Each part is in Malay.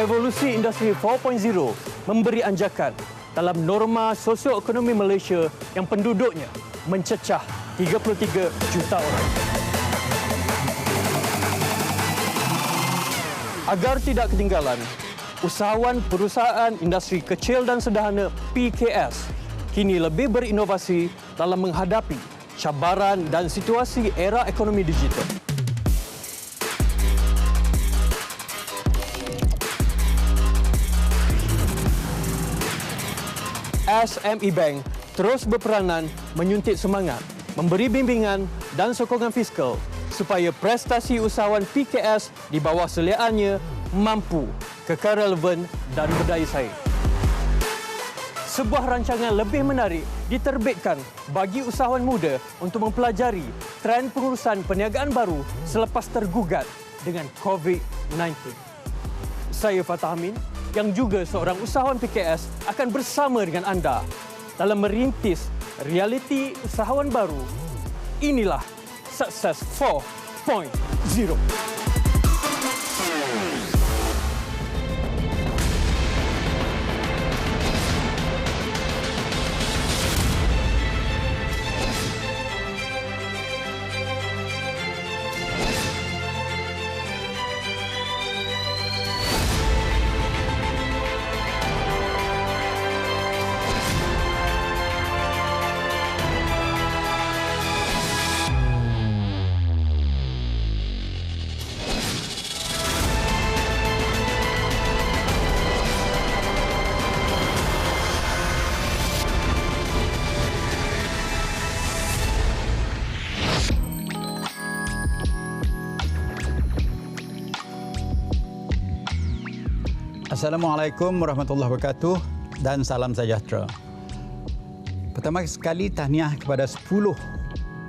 Revolusi Industri 4.0 memberi anjakan dalam norma sosioekonomi Malaysia yang penduduknya mencecah 33 juta orang. Agar tidak ketinggalan, usahawan perusahaan industri kecil dan sederhana PKS kini lebih berinovasi dalam menghadapi cabaran dan situasi era ekonomi digital. SME Bank terus berperanan menyuntik semangat, memberi bimbingan dan sokongan fiskal supaya prestasi usahawan PKS di bawah seliaannya mampu kekal relevan dan berdaya saing. Sebuah rancangan lebih menarik diterbitkan bagi usahawan muda untuk mempelajari trend pengurusan perniagaan baru selepas tergugat dengan COVID-19. Saya Fatah Amin, yang juga seorang usahawan PKS, akan bersama dengan anda dalam merintis realiti usahawan baru. Inilah Sukses 4.0. Assalamualaikum warahmatullahi wabarakatuh dan salam sejahtera. Pertama sekali tahniah kepada 10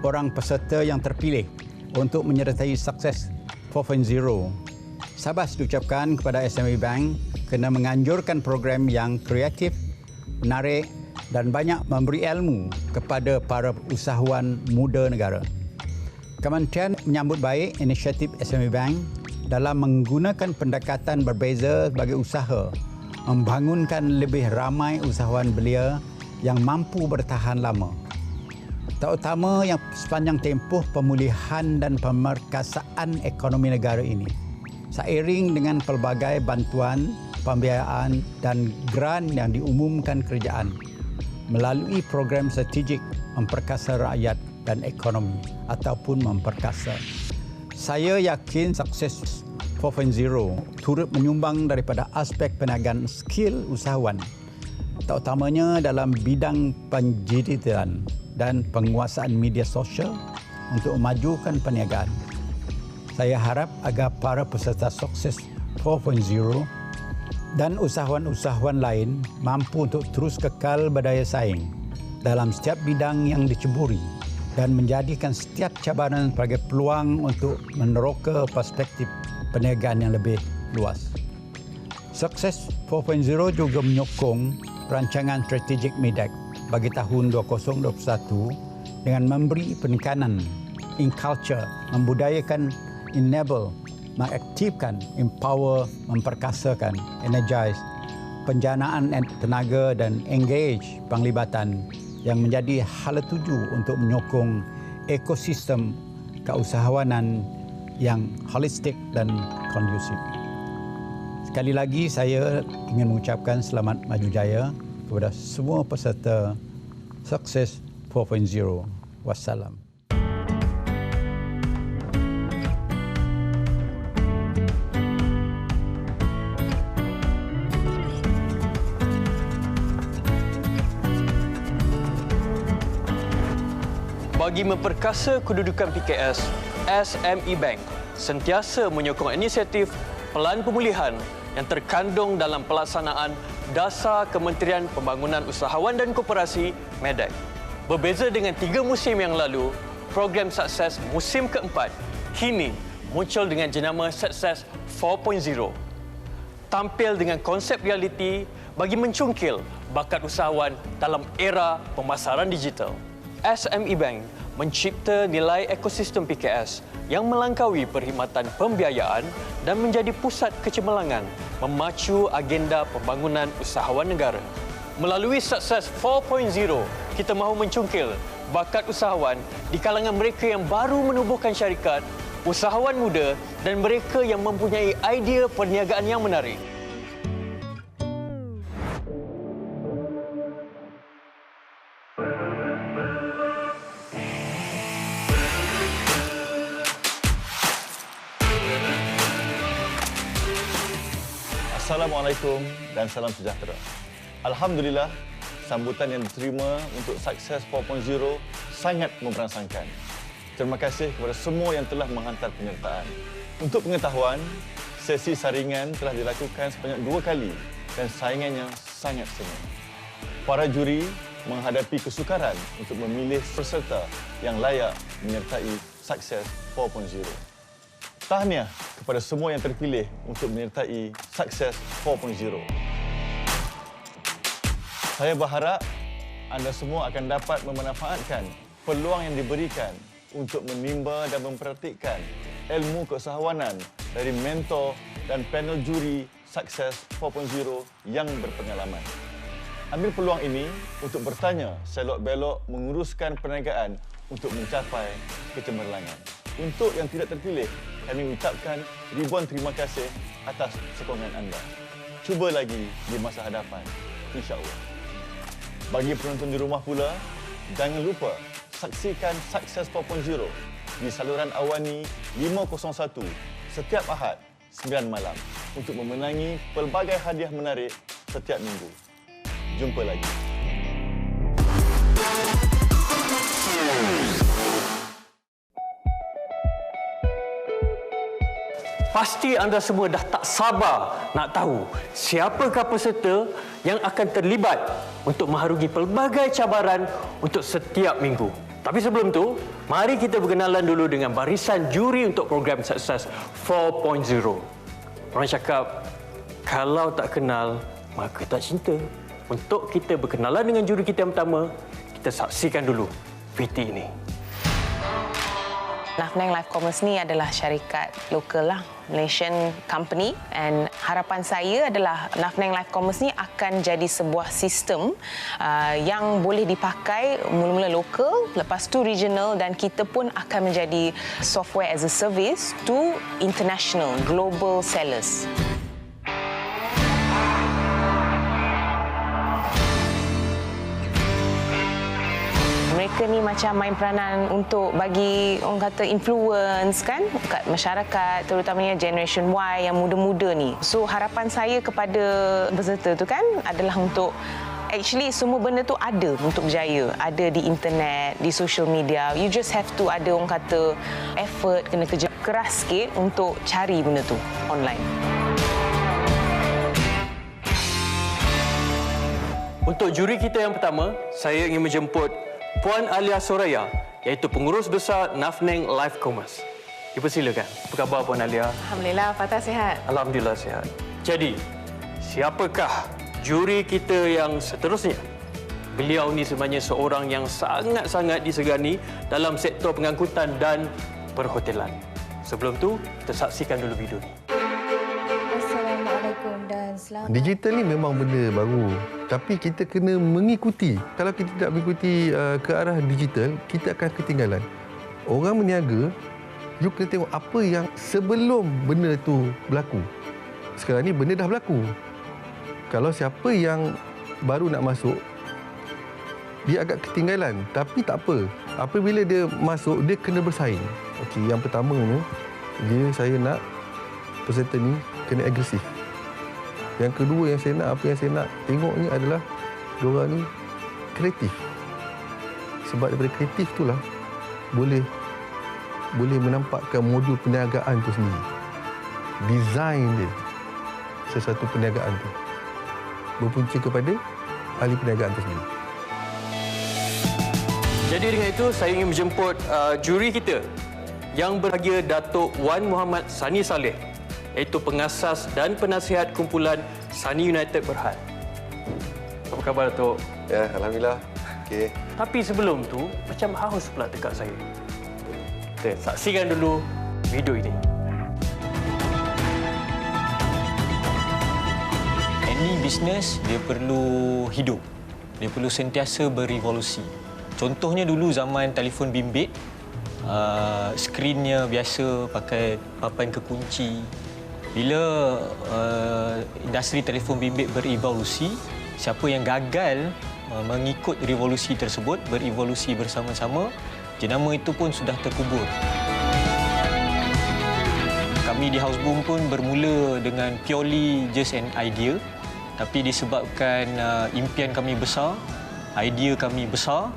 orang peserta yang terpilih untuk menyertai Sukses 4.0. Syabas diucapkan kepada SME Bank kerana menganjurkan program yang kreatif, menarik dan banyak memberi ilmu kepada para usahawan muda negara. Kementerian menyambut baik inisiatif SME Bank dalam menggunakan pendekatan berbeza sebagai usaha, membangunkan lebih ramai usahawan belia yang mampu bertahan lama. Terutama yang sepanjang tempoh pemulihan dan pemerkasaan ekonomi negara ini. Seiring dengan pelbagai bantuan, pembiayaan dan grant yang diumumkan kerajaan melalui program strategik memperkasa rakyat dan ekonomi ataupun memperkasa. Saya yakin Sukses 4.0 turut menyumbang daripada aspek perniagaan skill usahawan, terutamanya dalam bidang penjiditalan dan penguasaan media sosial untuk memajukan perniagaan. Saya harap agar para peserta Sukses 4.0 dan usahawan-usahawan lain mampu untuk terus kekal berdaya saing dalam setiap bidang yang diceburi dan menjadikan setiap cabaran sebagai peluang untuk meneroka perspektif perniagaan yang lebih luas. Sukses 4.0 juga menyokong perancangan strategik MIDAC bagi tahun 2021 dengan memberi penekanan in culture, membudayakan, enable, mengaktifkan, empower, memperkasakan, energize, penjanaan tenaga dan engage penglibatan yang menjadi hala tuju untuk menyokong ekosistem keusahawanan yang holistik dan kondusif. Sekali lagi saya ingin mengucapkan selamat maju jaya kepada semua peserta Sukses 4.0. Wassalam. Bagi memperkasa kedudukan PKS, SME Bank sentiasa menyokong inisiatif Pelan Pemulihan yang terkandung dalam pelaksanaan Dasar Kementerian Pembangunan Usahawan dan Koperasi (MEDAK). Berbeza dengan 3 musim yang lalu, program Sukses musim keempat kini muncul dengan jenama Sukses 4.0. Tampil dengan konsep realiti bagi mencungkil bakat usahawan dalam era pemasaran digital. SME Bank mencipta nilai ekosistem PKS yang melangkaui perkhidmatan pembiayaan dan menjadi pusat kecemerlangan memacu agenda pembangunan usahawan negara. Melalui Sukses 4.0, kita mahu mencungkil bakat usahawan di kalangan mereka yang baru menubuhkan syarikat, usahawan muda dan mereka yang mempunyai idea perniagaan yang menarik. Assalamualaikum dan salam sejahtera. Alhamdulillah, sambutan yang diterima untuk Sukses 4.0 sangat memberangsangkan. Terima kasih kepada semua yang telah menghantar penyertaan. Untuk pengetahuan, sesi saringan telah dilakukan sebanyak 2 kali dan saingannya sangat sengit. Para juri menghadapi kesukaran untuk memilih peserta yang layak menyertai Sukses 4.0. Tahniah kepada semua yang terpilih untuk menyertai Sukses 4.0. Saya berharap anda semua akan dapat memanfaatkan peluang yang diberikan untuk menimba dan mempraktikkan ilmu keusahawanan dari mentor dan panel juri Sukses 4.0 yang berpengalaman. Ambil peluang ini untuk bertanya selok-belok menguruskan perniagaan untuk mencapai kecemerlangan. Untuk yang tidak terpilih, kami ucapkan ribuan terima kasih atas sokongan anda. Cuba lagi di masa hadapan, insya-Allah. Bagi penonton di rumah pula, jangan lupa saksikan Sukses 4.0 di saluran Awani 501 setiap Ahad 9 malam untuk memenangi pelbagai hadiah menarik setiap minggu. Jumpa lagi. Pasti anda semua dah tak sabar nak tahu siapakah peserta yang akan terlibat untuk mengharungi pelbagai cabaran untuk setiap minggu. Tapi sebelum tu, mari kita berkenalan dulu dengan barisan juri untuk program Sukses 4.0. Orang cakap, kalau tak kenal, maka tak cinta. Untuk kita berkenalan dengan juri kita yang pertama, kita saksikan dulu VT ini. Nafneng Life Commerce ni adalah syarikat lokal lah, Malaysian company, and harapan saya adalah Nafneng Life Commerce ni akan jadi sebuah sistem yang boleh dipakai mula-mula lokal, lepas tu regional, dan kita pun akan menjadi software as a service to international global sellers. Mereka ni macam main peranan untuk bagi orang kata influence kan kat masyarakat, terutamanya generation Y yang muda-muda ni. So harapan saya kepada peserta tu kan adalah untuk actually semua benda tu ada untuk berjaya. Ada di internet, di social media. You just have to ada orang kata effort, kena kerja keras sikit untuk cari benda tu online. Untuk juri kita yang pertama, saya ingin menjemput Puan Alia Soraya, iaitu pengurus besar Nafneng Life Commerce. Dipersilakan. Apa khabar Puan Alia? Alhamdulillah, Fatah sihat. Alhamdulillah sihat. Jadi, siapakah juri kita yang seterusnya? Beliau ni sebenarnya seorang yang sangat-sangat disegani dalam sektor pengangkutan dan perhotelan. Sebelum tu, kita saksikan dulu video ni. Assalamualaikum dan selamat. Digital ni memang benda baru, tapi kita kena mengikuti. Kalau kita tidak mengikuti ke arah digital, kita akan ketinggalan. Orang berniaga, you kena tengok apa yang sebelum benda tu berlaku. Sekarang ni benda dah berlaku. Kalau siapa yang baru nak masuk, dia agak ketinggalan. Tapi tak apa. Apabila dia masuk, dia kena bersaing. Okey, yang pertama ni, saya nak peserta ni kena agresif. Yang kedua yang saya nak, apa yang saya nak tengok ni adalah diorang ni kreatif. Sebab daripada kreatif itulah boleh menampakkan modul perniagaan tu sendiri. Design dia sesuatu perniagaan tu berpunca kepada ahli perniagaan tu sendiri. Jadi dengan itu, saya ingin menjemput juri kita yang berbahagia, Datuk Wan Muhammad Sani Saleh, iaitu pengasas dan penasihat kumpulan Sani United Berhad. Apa khabar, Datuk? Ya, Alhamdulillah. Okey. Tapi sebelum tu, macam haus pula dekat saya. Kita saksikan dulu video ini. Any business, dia perlu hidup. Dia perlu sentiasa berevolusi. Contohnya dulu zaman telefon bimbit, skrinnya biasa pakai papan kekunci. Bila industri telefon bimbit berevolusi, siapa yang gagal mengikut revolusi tersebut, berevolusi bersama-sama, jenama itu pun sudah terkubur. Kami di Houseboom pun bermula dengan purely just an idea, tapi disebabkan impian kami besar, idea kami besar,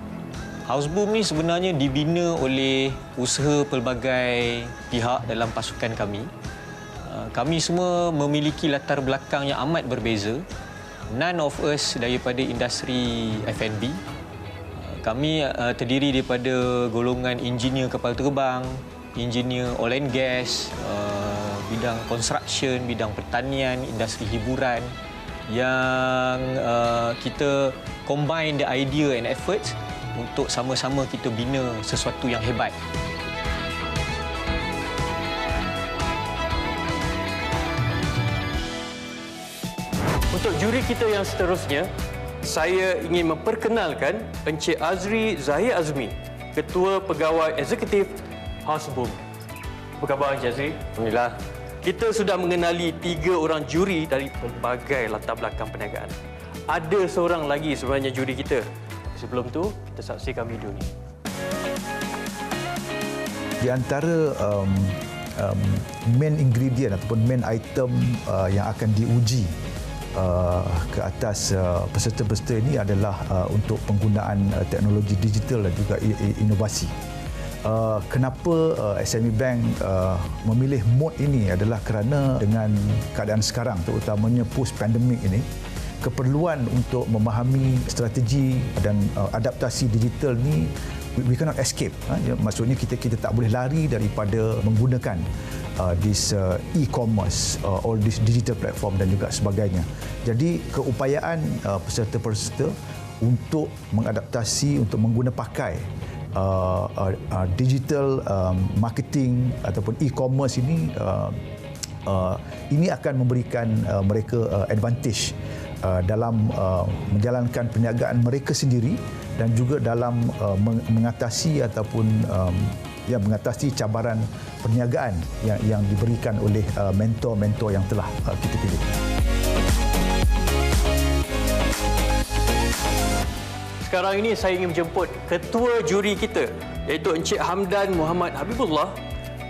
Houseboom ni sebenarnya dibina oleh usaha pelbagai pihak dalam pasukan kami. Kami semua memiliki latar belakang yang amat berbeza. None of us daripada industri F&B. Kami terdiri daripada golongan engineer kapal terbang, engineer oil and gas, bidang construction, bidang pertanian, industri hiburan, yang kita combine the idea and efforts untuk sama-sama kita bina sesuatu yang hebat. Untuk juri kita yang seterusnya, saya ingin memperkenalkan Encik Azri Zahir Azmi, Ketua Pegawai Eksekutif Houseboom. Apa khabar Encik Azri? Alhamdulillah. Kita sudah mengenali 3 orang juri dari pelbagai latar belakang perniagaan. Ada seorang lagi sebenarnya juri kita. Sebelum tu, kita saksikan video ni. Di antara main ingredient ataupun main item yang akan diuji ke atas peserta-peserta ini adalah untuk penggunaan teknologi digital dan juga inovasi. Kenapa SME Bank memilih mode ini adalah kerana dengan keadaan sekarang, terutamanya post-pandemic ini, keperluan untuk memahami strategi dan adaptasi digital ni, we cannot escape. Maksudnya kita tak boleh lari daripada menggunakan this e-commerce, all this digital platform dan juga sebagainya. Jadi keupayaan peserta-peserta untuk mengadaptasi, untuk mengguna pakai digital marketing ataupun e-commerce ini akan memberikan mereka advantage dalam menjalankan perniagaan mereka sendiri dan juga dalam mengatasi ataupun mengatasi cabaran perniagaan yang diberikan oleh mentor-mentor yang telah kita pilih. Sekarang ini saya ingin menjemput ketua juri kita, iaitu Encik Hamdan Muhammad Habibullah,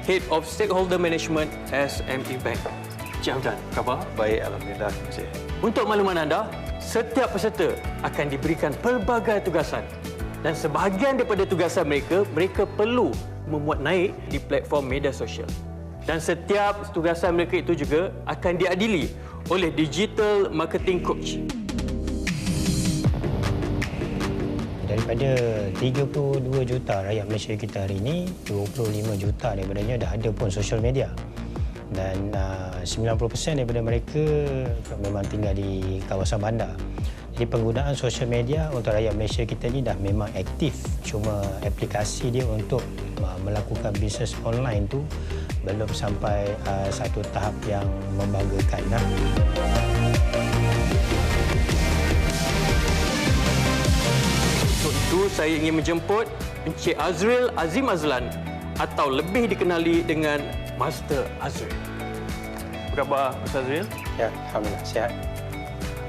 Head of Stakeholder Management SME Bank. Encik Hamdan, apa khabar? Baik, Alhamdulillah. Terima kasih. Untuk makluman anda, setiap peserta akan diberikan pelbagai tugasan dan sebahagian daripada tugasan mereka perlu memuat naik di platform media sosial. Dan setiap tugasan mereka itu juga akan diadili oleh Digital Marketing Coach. Daripada 32 juta rakyat Malaysia kita hari ini, 25 juta daripadanya dah ada pun social media. Dan 90% daripada mereka memang tinggal di kawasan bandar. Jadi penggunaan sosial media untuk rakyat Malaysia kita ni dah memang aktif. Cuma aplikasi dia untuk melakukan bisnes online tu belum sampai satu tahap yang membanggakan. Untuk itu, saya ingin menjemput Encik Azril Azim Azlan atau lebih dikenali dengan Master Azril. Apa khabar, Master Azril? Ya, Alhamdulillah, sihat.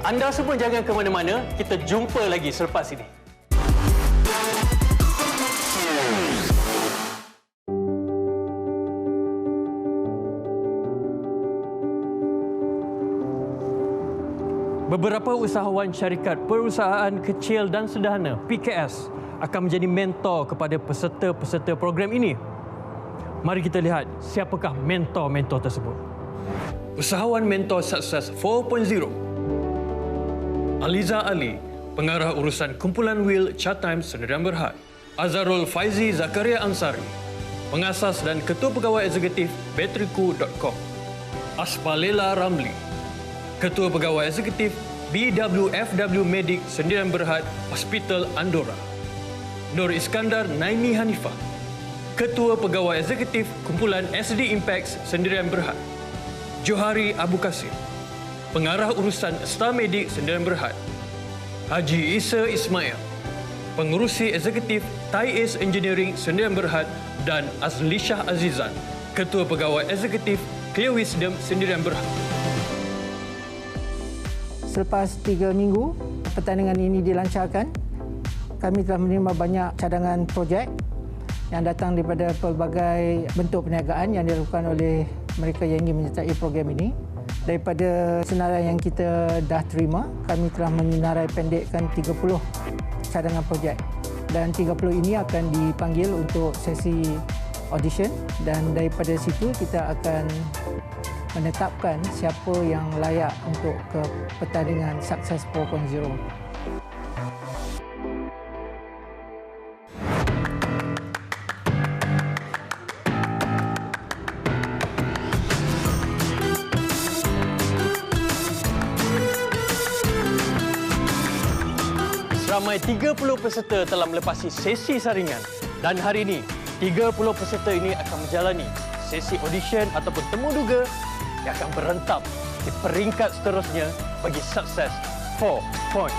Anda semua jangan ke mana-mana, kita jumpa lagi selepas ini. Beberapa usahawan syarikat perusahaan kecil dan sederhana PKS akan menjadi mentor kepada peserta-peserta program ini. Mari kita lihat siapakah mentor-mentor tersebut. Usahawan Mentor Sukses 4.0. Aliza Ali, Pengarah Urusan Kumpulan Will Chatime Sdn Bhd. Azharul Faizi Zakaria Ansari, Pengasas dan Ketua Pegawai Eksekutif Bateriku.com. Aspalela Ramli, Ketua Pegawai Eksekutif BWFW Medik Sendirian Berhad Hospital Andorra. Nur Iskandar Naimi Hanifah, Ketua Pegawai Eksekutif Kumpulan SD Impact Sendirian Berhad. Johari Abu Kasim, Pengarah Urusan Star Medik Sendirian Berhad. Haji Isa Ismail, Pengurusi Eksekutif TAIS Engineering Sendirian Berhad, dan Azli Shah Azizan, Ketua Pegawai Eksekutif Clear Wisdom Sendirian Berhad. Selepas 3 minggu pertandingan ini dilancarkan, kami telah menerima banyak cadangan projek yang datang daripada pelbagai bentuk perniagaan yang dilakukan oleh mereka yang ingin menyertai program ini. Daripada senarai yang kita dah terima, kami telah menarai pendekkan 30 cadangan projek. Dan 30 ini akan dipanggil untuk sesi audition dan daripada situ kita akan menetapkan siapa yang layak untuk ke pertandingan Sukses 4.0. Ramai 30 peserta telah melepasi sesi saringan dan hari ini 30 peserta ini akan menjalani sesi audition ataupun temu duga yang akan berentap di peringkat seterusnya bagi Sukses 4.0.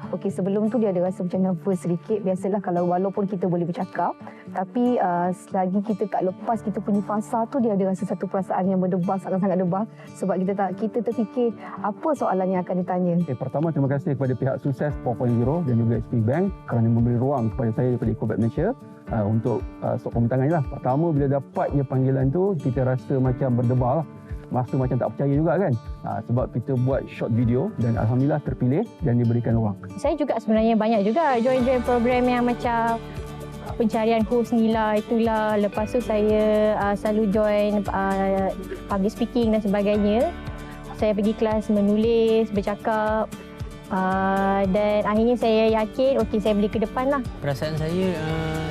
Okey, sebelum tu dia ada rasa macam nervous sedikit. Biasalah kalau walaupun kita boleh bercakap, tapi selagi kita tak lepas kita punya fasa tu, dia ada rasa satu perasaan yang berdebas, sangat-sangat debas. Sebab kita terfikir apa soalan yang akan ditanya. Pertama, terima kasih kepada pihak Sukses 4.0 dan juga SP Bank kerana memberi ruang kepada saya daripada Ecobank Malaysia untuk sok pembentangan. Pertama, bila dapatnya panggilan tu, kita rasa macam berdebar lah. Masa macam tak percaya juga kan, sebab kita buat short video dan Alhamdulillah terpilih dan diberikan ruang. Saya juga sebenarnya banyak juga join program yang macam pencarian host ni lah, itulah. Lepas tu saya selalu join public speaking dan sebagainya. Saya pergi kelas menulis, bercakap dan akhirnya saya yakin okey saya boleh ke depan lah. Perasaan saya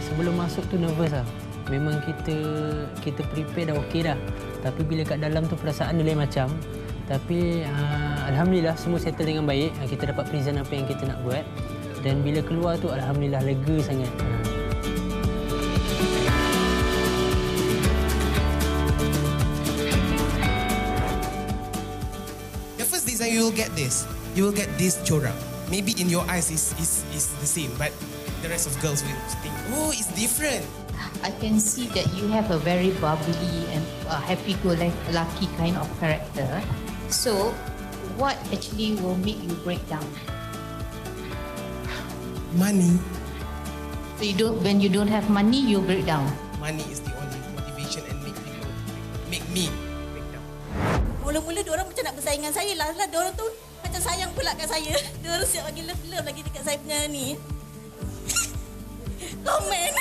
sebelum masuk tu nervous lah. Memang kita prepare dah okey dah. Tapi bila kat dalam tu perasaan dia lain macam. Tapi Alhamdulillah semua settle dengan baik. Kita dapat present apa yang kita nak buat. Dan bila keluar tu Alhamdulillah lega sangat. The first design you will get this. You will get this corak. Maybe in your eyes is the same, but the rest of girls will think, oh, it's different. I can see that you have a very bubbly and happy-go-lucky kind of character. So, what actually will make you break down? Money. So when you don't have money, you break down. Money is the only motivation and make me break down. Mula-mula diorang macam nak bersaing dengan saya lah. Diorang tu macam sayang pula kat saya. Diorang siap bagi love lagi dekat saya punya ni. Komen.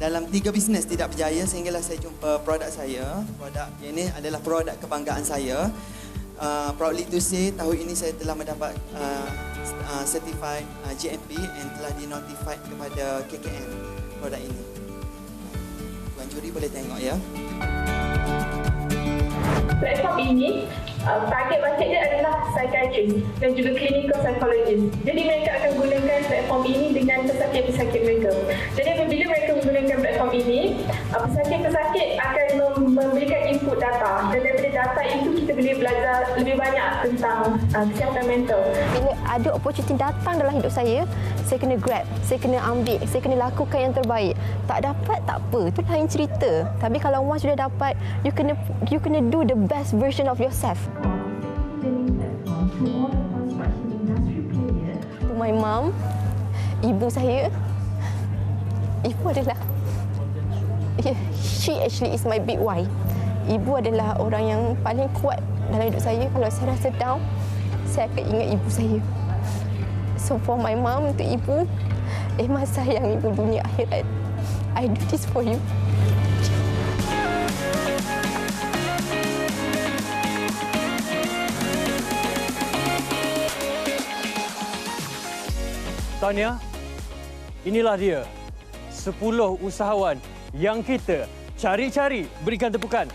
Dalam 3 bisnes tidak berjaya sehinggalah saya jumpa produk saya. Produk ini adalah produk kebanggaan saya. Proudly to say, tahun ini saya telah mendapat certified GMP and telah dinotified kepada KKM produk ini. Tuan juri boleh tengok ya. Platform ini, target market dia adalah psychiatrist dan juga clinical psychologist. Jadi mereka akan gunakan platform ini dengan pesakit-pesakit mereka. Jadi apabila mereka menggunakan platform ini, pesakit-pesakit akan memberikan input data. Dan daripada data itu kita boleh belajar lebih banyak tentang kesihatan mental. Bila ada opportunity datang dalam hidup saya kena grab, saya kena ambil, saya kena lakukan yang terbaik. Tak dapat, tak apa. Itu lain cerita. Tapi kalau once sudah dapat, you kena do the best version of yourself. To my mom, ibu saya, ibu adalah, she actually is my big why. Ibu adalah orang yang paling kuat dalam hidup saya. Kalau saya rasa down, saya akan ingat ibu saya. So for my mom, untuk ibu, Emma sayang ibu dunia akhirat. I do this for you. Tahniah, inilah dia 10 usahawan yang kita cari-cari. Berikan tepukan.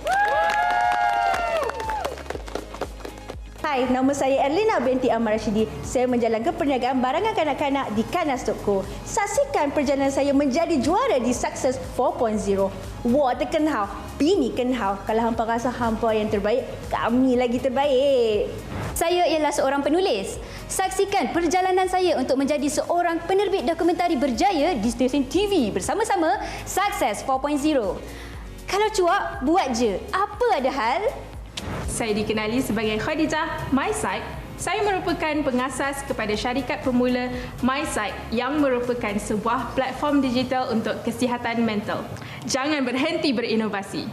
Hai, nama saya Erlina binti Ahmad Rashidi. Saya menjalankan perniagaan barangan kanak-kanak di Kanas Toko. Saksikan perjalanan saya menjadi juara di Success 4.0. 我的更好，比你更好. Kalau hampa rasa hampa yang terbaik, kami lagi terbaik. Saya ialah seorang penulis. Saksikan perjalanan saya untuk menjadi seorang penerbit dokumentari berjaya di stesen TV bersama-sama Success 4.0. Kalau cuak, buat je. Apa ada hal? Saya dikenali sebagai Khadijah MySight. Saya merupakan pengasas kepada syarikat pemula MySight yang merupakan sebuah platform digital untuk kesihatan mental. Jangan berhenti berinovasi.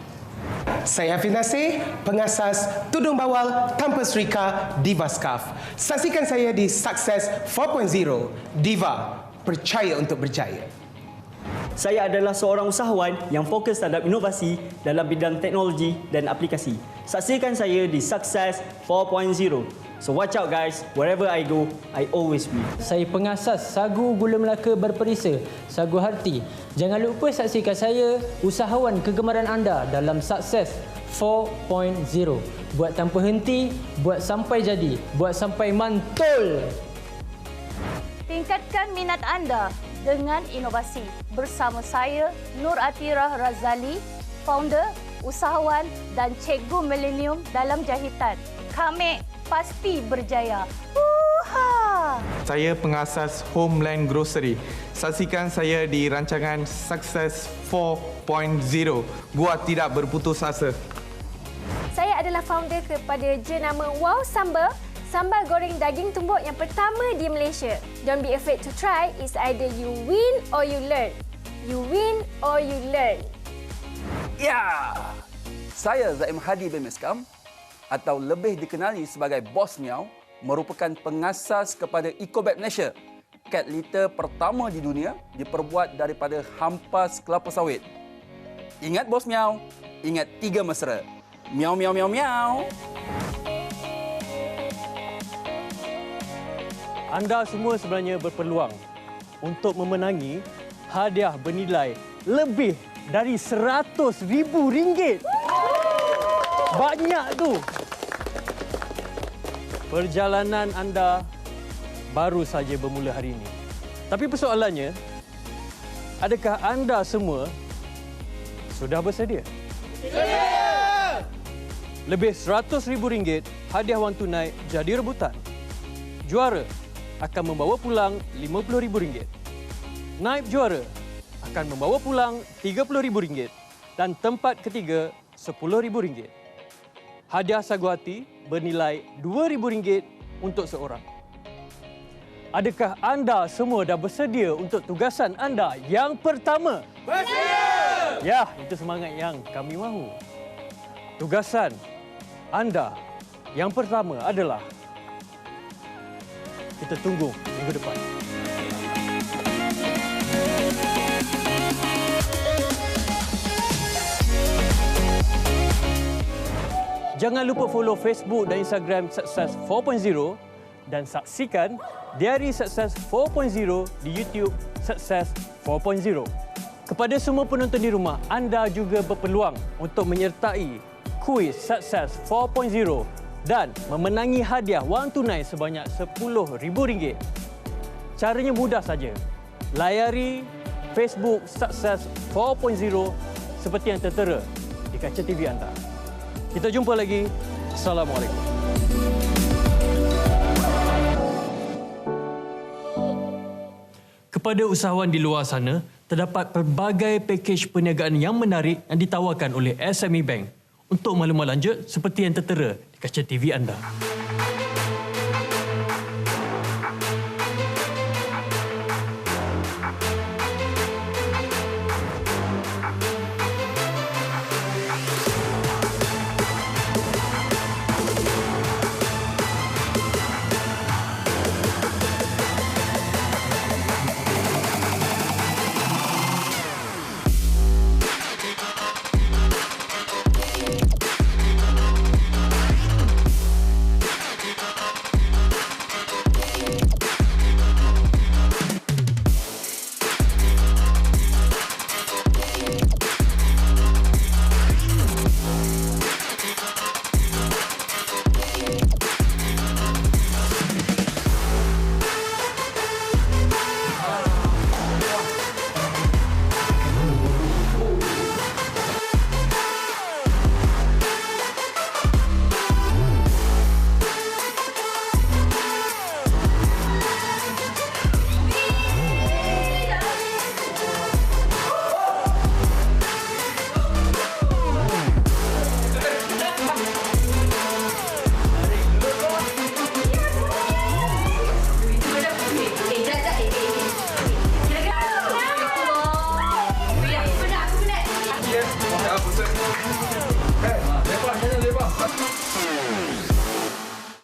Saya Hafiz Nasir, pengasas tudung bawal tanpa serika Diva Scarf. Saksikan saya di Success 4.0. Diva, percaya untuk berjaya. Saya adalah seorang usahawan yang fokus terhadap inovasi dalam bidang teknologi dan aplikasi. Saksikan saya di Success 4.0. So watch out guys, wherever I go, I always win. Saya pengasas Sagu Gula Melaka Berperisa, Sagu Harti. Jangan lupa saksikan saya, usahawan kegemaran anda dalam Success 4.0. Buat tanpa henti, buat sampai jadi, buat sampai mantul. Tingkatkan minat anda dengan inovasi. Bersama saya, Nur Atirah Razali, founder, usahawan dan cikgu milenium dalam jahitan. Kami pasti berjaya. Saya pengasas Homeland Grocery. Saksikan saya di rancangan Success 4.0. Buat tidak berputus asa. Saya adalah founder kepada jenama Wow Sambal, sambal goreng daging tumbuk yang pertama di Malaysia. Don't be afraid to try. It's either you win or you learn. You win or you learn. Ya! Saya Zaim Hadi bin Miskam, atau lebih dikenali sebagai Bos Miau, merupakan pengasas kepada Ecobag Malaysia. Cat litter pertama di dunia diperbuat daripada hampas kelapa sawit. Ingat Bos Miau, ingat 3 mesra. Miau, miau, miau, miau. Anda semua sebenarnya berpeluang untuk memenangi hadiah bernilai lebih dari RM100,000. Banyak tu. Perjalanan anda baru saja bermula hari ini. Tapi persoalannya, adakah anda semua sudah bersedia? Sedia! Lebih RM100,000 hadiah wang tunai jadi rebutan. Juara akan membawa pulang RM50,000. Naib juara akan membawa pulang RM30,000 dan tempat ketiga RM10,000. Hadiah sagu hati bernilai RM2,000 untuk seorang. Adakah anda semua dah bersedia untuk tugasan anda yang pertama? Bersedia! Ya, itu semangat yang kami mahu. Tugasan anda yang pertama adalah kita tunggu minggu depan. Jangan lupa follow Facebook dan Instagram Success 4.0 dan saksikan Diary Success 4.0 di YouTube Success 4.0. Kepada semua penonton di rumah, anda juga berpeluang untuk menyertai kuis Success 4.0 dan memenangi hadiah wang tunai sebanyak RM10,000. Caranya mudah saja. Layari Facebook Success 4.0 seperti yang tertera di kaca TV anda. Kita jumpa lagi. Assalamualaikum. Kepada usahawan di luar sana, terdapat pelbagai pakej perniagaan yang menarik yang ditawarkan oleh SME Bank. Untuk maklumat lanjut, seperti yang tertera di kaca TV anda.